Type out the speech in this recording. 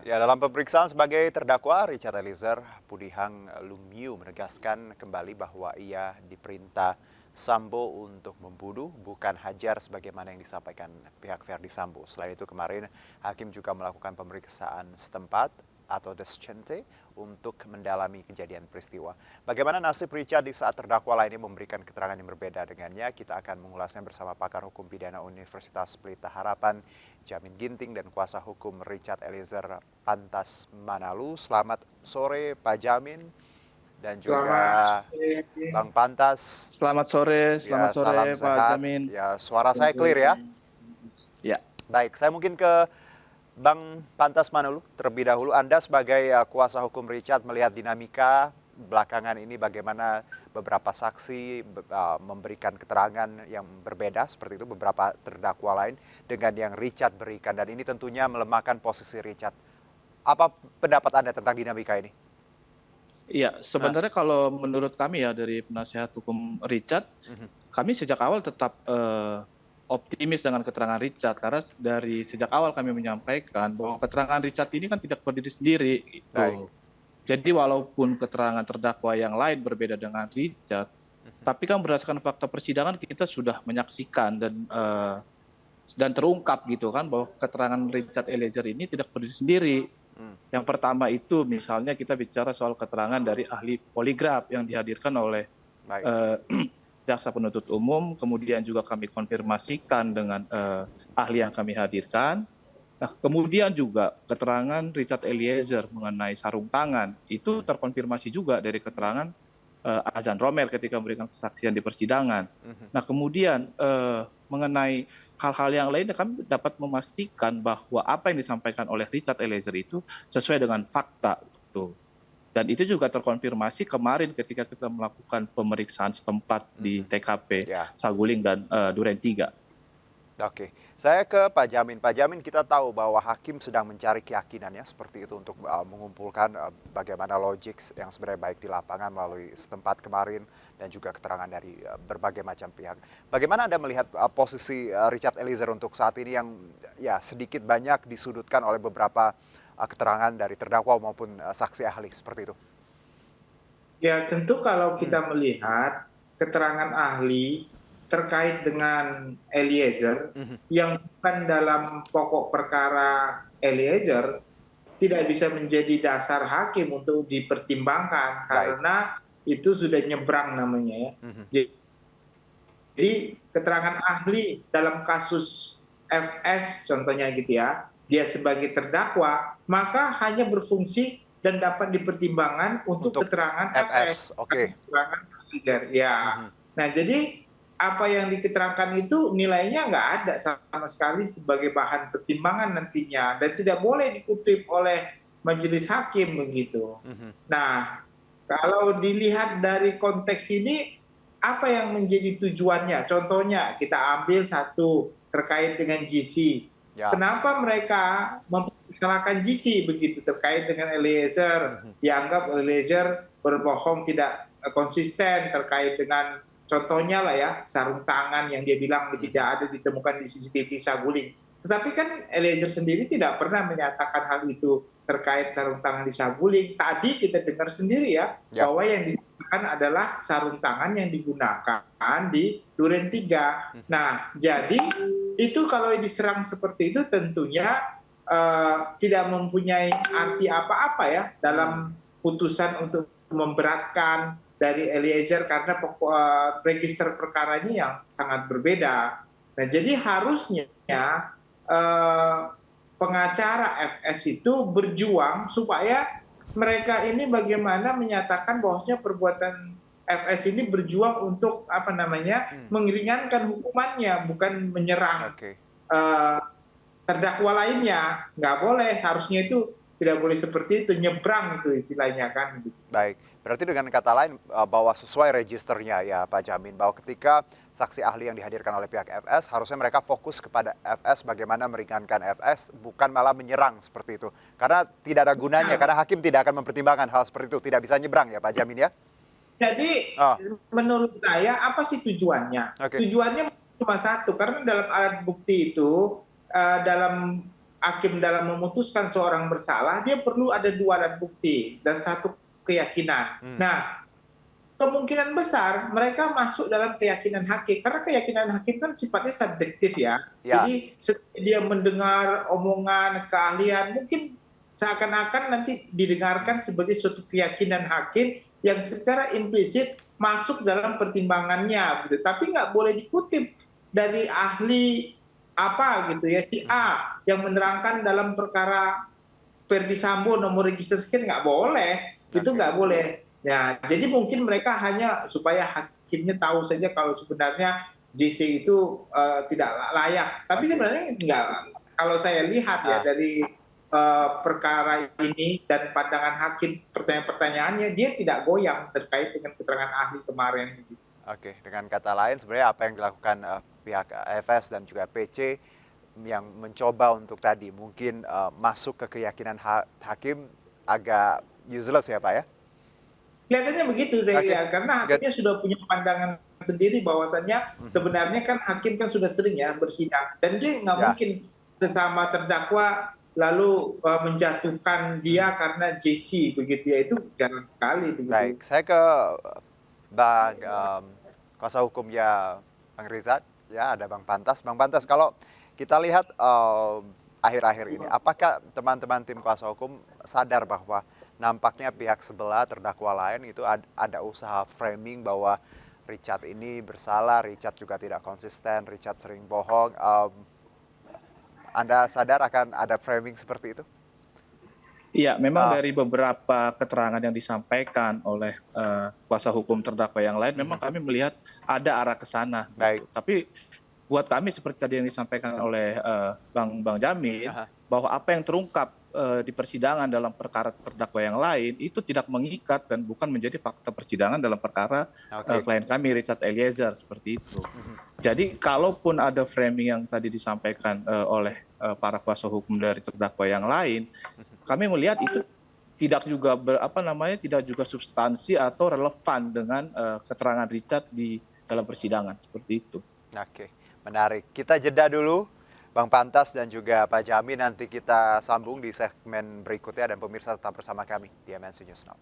Ya, dalam pemeriksaan sebagai terdakwa, Richard Eliezer Pudihang Lumiu menegaskan kembali bahwa ia diperintah Sambo untuk membunuh, bukan hajar sebagaimana yang disampaikan pihak Verdi Sambo. Selain itu kemarin, hakim juga melakukan pemeriksaan setempat atau descente untuk mendalami kejadian peristiwa. Bagaimana nasib Richard di saat terdakwa lainnya memberikan keterangan yang berbeda dengannya? Kita akan mengulasnya bersama pakar hukum pidana Universitas Pelita Harapan, Jamin Ginting, dan kuasa hukum Richard Eliezer Pantas Manalu. Selamat sore Pak Jamin dan juga Selamat Bang Pantas. selamat Ya, sore salam Pak sehat. Jamin. Ya, suara saya clear ya? Ya, Baik, saya mungkin ke Bang Pantas Manulu terlebih dahulu. Anda sebagai kuasa hukum Richard melihat dinamika belakangan ini bagaimana beberapa saksi memberikan keterangan yang berbeda seperti itu, beberapa terdakwa lain dengan yang Richard berikan, dan ini tentunya melemahkan posisi Richard. Apa pendapat Anda tentang dinamika ini? iya. Sebenarnya kalau menurut kami ya dari penasihat hukum Richard, Mhm. kami sejak awal tetap optimis dengan keterangan Richard karena dari sejak awal kami menyampaikan bahwa keterangan Richard ini kan tidak berdiri sendiri Baik. gitu. Jadi walaupun keterangan terdakwa yang lain berbeda dengan Richard, Mhm. tapi kan berdasarkan fakta persidangan kita sudah menyaksikan dan terungkap gitu kan bahwa keterangan Richard Eliezer ini tidak berdiri sendiri. Hmm. Yang pertama itu misalnya kita bicara soal keterangan dari ahli poligraf yang dihadirkan oleh Baik. eh, jaksa penuntut umum, kemudian juga kami konfirmasikan dengan ahli yang kami hadirkan. Nah, kemudian juga keterangan Richard Eliezer mengenai sarung tangan itu terkonfirmasi juga dari keterangan Azan Romer ketika memberikan kesaksian di persidangan. Mhm. Nah, kemudian mengenai hal-hal yang lainnya kami dapat memastikan bahwa apa yang disampaikan oleh Richard Eliezer itu sesuai dengan fakta. Gitu. Dan itu juga terkonfirmasi kemarin ketika kita melakukan pemeriksaan setempat di Mhm. TKP Ya. Saguling dan Duren 3. Oke, saya ke Pak Jamin. Pak Jamin, kita tahu bahwa hakim sedang mencari keyakinannya seperti itu untuk mengumpulkan bagaimana logik yang sebenarnya baik di lapangan melalui setempat kemarin dan juga keterangan dari berbagai macam pihak. Bagaimana Anda melihat posisi Richard Eliezer untuk saat ini yang ya sedikit banyak disudutkan oleh beberapa keterangan dari terdakwa maupun saksi ahli seperti itu? Ya, tentu kalau Hmm. kita melihat keterangan ahli terkait dengan Eliezer Mhm. yang bukan dalam pokok perkara Eliezer tidak bisa menjadi dasar hakim untuk dipertimbangkan Baik. karena itu sudah nyebrang namanya ya. Mhm. Jadi keterangan ahli dalam kasus FS contohnya gitu ya, dia sebagai terdakwa, maka hanya berfungsi dan dapat dipertimbangkan untuk Untuk keterangan FS, FS, bukan oke. keterangan Eliezer. Ya. Mhm. Nah, jadi apa yang diketerangkan itu nilainya nggak ada sama sekali sebagai bahan pertimbangan nantinya dan tidak boleh dikutip oleh majelis hakim begitu. Mhm. Nah, kalau dilihat dari konteks ini, apa yang menjadi tujuannya? Contohnya, kita ambil satu terkait dengan GC. Ya. Kenapa mereka mempersalahkan GC begitu terkait dengan Eliezer? Mhm. Dianggap Eliezer berbohong tidak konsisten terkait dengan contohnya lah ya, sarung tangan yang dia bilang tidak Mhm. ada ditemukan di CCTV Saguling. Tetapi kan Eliezer sendiri tidak pernah menyatakan hal itu terkait sarung tangan di Saguling. Tadi kita dengar sendiri ya, Ya. bahwa yang digunakan adalah sarung tangan yang digunakan di Duren 3. Mhm. Nah, jadi itu kalau diserang seperti itu tentunya tidak mempunyai arti apa-apa ya dalam putusan untuk memberatkan dari Eliezer karena register perkaranya yang sangat berbeda. Nah, jadi harusnya pengacara FS itu berjuang supaya mereka ini bagaimana menyatakan bahwasanya perbuatan FS ini berjuang untuk apa namanya meringankan hukumannya bukan menyerang Oke. terdakwa lainnya. Nggak boleh, harusnya itu tidak boleh seperti itu, nyebrang itu istilahnya kan. Baik, berarti dengan kata lain bahwa sesuai registernya ya Pak Jamin, bahwa ketika saksi ahli yang dihadirkan oleh pihak FS, harusnya mereka fokus kepada FS, bagaimana meringankan FS, bukan malah menyerang seperti itu. Karena tidak ada gunanya, Nah, karena hakim tidak akan mempertimbangkan hal seperti itu, tidak bisa nyebrang ya Pak Jamin ya? jadi Oh, menurut saya apa sih tujuannya? oke. Tujuannya cuma satu, karena dalam alat bukti itu dalam hakim dalam memutuskan seorang bersalah, dia perlu ada 2 alat bukti dan 1 keyakinan. Hmm. Nah, kemungkinan besar mereka masuk dalam keyakinan hakim, karena keyakinan hakim kan sifatnya subjektif ya. Ya, Jadi setiap dia mendengar omongan, keahlian, mungkin seakan-akan nanti didengarkan sebagai suatu keyakinan hakim yang secara implisit masuk dalam pertimbangannya, gitu. Tapi nggak boleh dikutip dari ahli apa gitu ya, si A yang menerangkan dalam perkara Verdi Sambo nomor register sekian, nggak boleh, itu oke. nggak boleh. Ya, jadi mungkin mereka hanya supaya hakimnya tahu saja kalau sebenarnya JC itu tidak layak. Tapi Oke. sebenarnya nggak. Kalau saya lihat ya Ah, dari perkara ini dan pandangan hakim, pertanyaan-pertanyaannya, dia tidak goyang terkait dengan keterangan ahli kemarin. oke. Dengan kata lain, sebenarnya apa yang dilakukan pihak AFS dan juga PC yang mencoba untuk tadi mungkin masuk ke keyakinan hakim agak useless ya Pak ya? Kelihatannya begitu saya Oke, lihat, karena good. hakimnya sudah punya pandangan sendiri bahwasannya Mhm. sebenarnya kan hakim kan sudah sering ya bersidang, dan dia nggak Ya, mungkin sesama terdakwa lalu menjatuhkan mhm. dia karena JC begitu ya, itu jangan sekali begitu. Baik. Saya ke Bang kuasa hukumnya Bang Rizat, ya ada Bang Pantas. Bang Pantas, kalau kita lihat akhir-akhir ini, apakah teman-teman tim kuasa hukum sadar bahwa nampaknya pihak sebelah terdakwa lain itu ada usaha framing bahwa Richard ini bersalah, Richard juga tidak konsisten, Richard sering bohong. Anda sadar akan ada framing seperti itu? Iya, memang Ah, dari beberapa keterangan yang disampaikan oleh kuasa hukum terdakwa yang lain, memang mhm. kami melihat ada arah ke sana Baik. gitu. Tapi buat kami seperti tadi yang disampaikan oleh Bang Jamin, Aha, bahwa apa yang terungkap di persidangan dalam perkara terdakwa yang lain itu tidak mengikat dan bukan menjadi fakta persidangan dalam perkara oke. klien kami Richard Eliezer seperti itu. Mhm. Jadi kalaupun ada framing yang tadi disampaikan oleh para kuasa hukum dari terdakwa yang lain, kami melihat itu tidak juga tidak juga substansi atau relevan dengan keterangan Richard di dalam persidangan seperti itu. Oke, menarik. Kita jeda dulu, Bang Pantas dan juga Pak Jamin. Nanti kita sambung di segmen berikutnya dan pemirsa tetap bersama kami di MNC News Now.